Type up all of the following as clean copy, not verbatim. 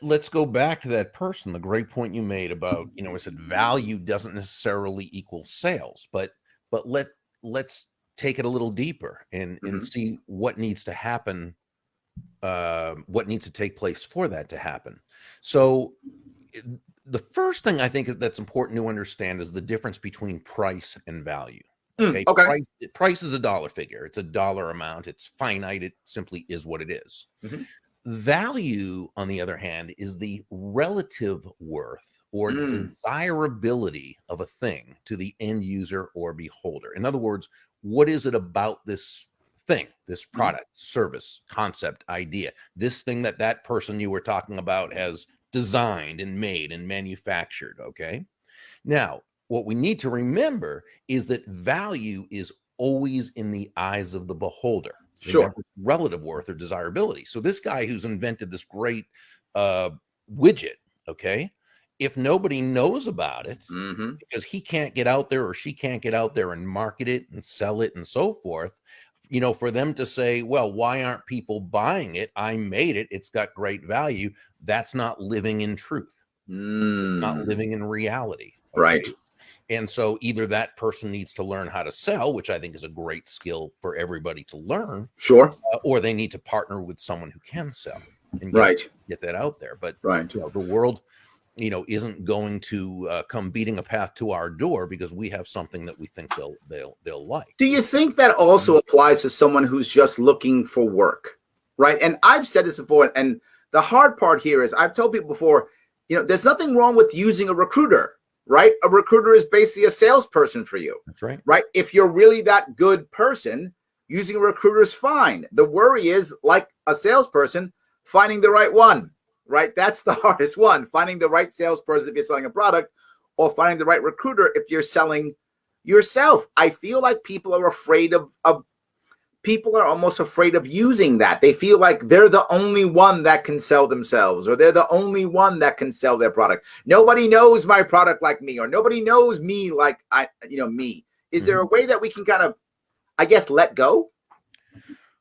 let's go back to that person. The great point you made about, I said value doesn't necessarily equal sales, but let's take it a little deeper and Mhm. see what needs to happen, what needs to take place for that to happen. So it- the first thing I think that's important to understand is the difference between price and value. Okay, Okay. price is a dollar figure. It's a dollar amount. It's finite. It simply is what it is. Mhm. Value, on the other hand, is the relative worth or Mm. desirability of a thing to the end user or beholder. In other words, what is it about this thing, this Mhm. product, service, concept, idea, this thing that that person you were talking about has designed and made and manufactured? Okay. Now, what we need to remember is that value is always in the eyes of the beholder. Sure. Remember, relative worth or desirability. So this guy who's invented this great uh, widget, okay, if nobody knows about it Mhm. because he can't get out there or she can't get out there and market it and sell it and so forth, for them to say, well, why aren't people buying it? I made it. It's got great value. That's not living in truth. It's not Mm. living in reality. Right. Okay. And so either that person needs to learn how to sell, which I think is a great skill for everybody to learn, Sure. or they need to partner with someone who can sell and Right. get that out there. But Right. the world, isn't going to come beating a path to our door because we have something that we think they'll like. Do you think that also applies to someone who's just looking for work? Right. And I've said this before, and the hard part here is I've told people before, there's nothing wrong with using a recruiter, right? A recruiter is basically a salesperson for you, That's right. right? If you're really that good person, using a recruiter is fine. The worry is, like a salesperson, finding the right one, right? That's the hardest one, finding the right salesperson if you're selling a product, or finding the right recruiter if you're selling yourself. I feel like people are afraid of people are almost afraid of using that. They feel like they're the only one that can sell themselves, or they're the only one that can sell their product. Nobody knows my product like me, or nobody knows me like me. Is there a way that we can kind of, I guess, let go?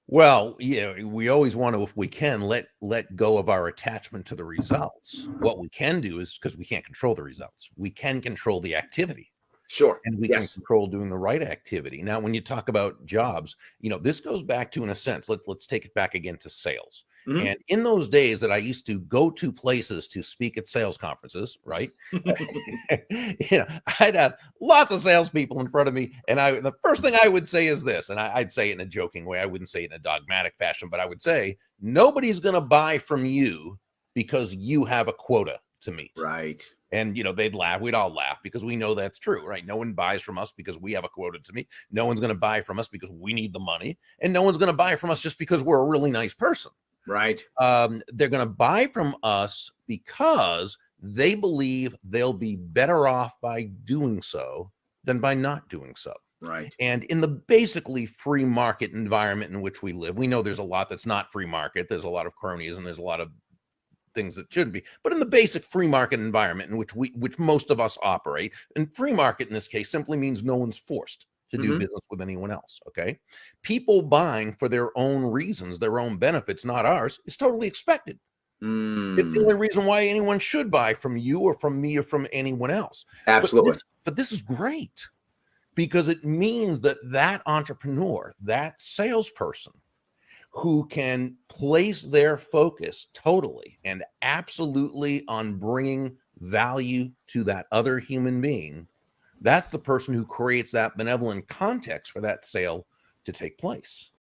Well, yeah, we always want to, if we can, let go of our attachment to the results. What we can do is, because we can't control the results, we can control the activity. Sure. And we can Yes. control doing the right activity. Now, when you talk about jobs, this goes back to, in a sense, let's take it back again to sales. Mhm. And in those days that I used to go to places to speak at sales conferences, right? I'd have lots of salespeople in front of me, and the first thing I would say is this, and I'd say it in a joking way. I wouldn't say it in a dogmatic fashion, but I would say nobody's going to buy from you because you have a quota to meet. Right. And, they'd laugh. We'd all laugh because we know that's true, right? No one buys from us because we have a quota to meet. No one's going to buy from us because we need the money. And no one's going to buy from us just because we're a really nice person. Right. They're going to buy from us because they believe they'll be better off by doing so than by not doing so. Right. And in the basically free market environment in which we live, we know there's a lot that's not free market. There's a lot of cronies and there's a lot of things that shouldn't be, but in the basic free market environment in which most of us operate, and free market in this case simply means no one's forced to do business with anyone else. Okay, people buying for their own reasons, their own benefits, not ours, is totally expected. It's the only Mm. reason why anyone should buy from you or from me or from anyone else. But Absolutely. this is great because it means that entrepreneur, that salesperson, who can place their focus totally and absolutely on bringing value to that other human being, that's the person who creates that benevolent context for that sale to take place.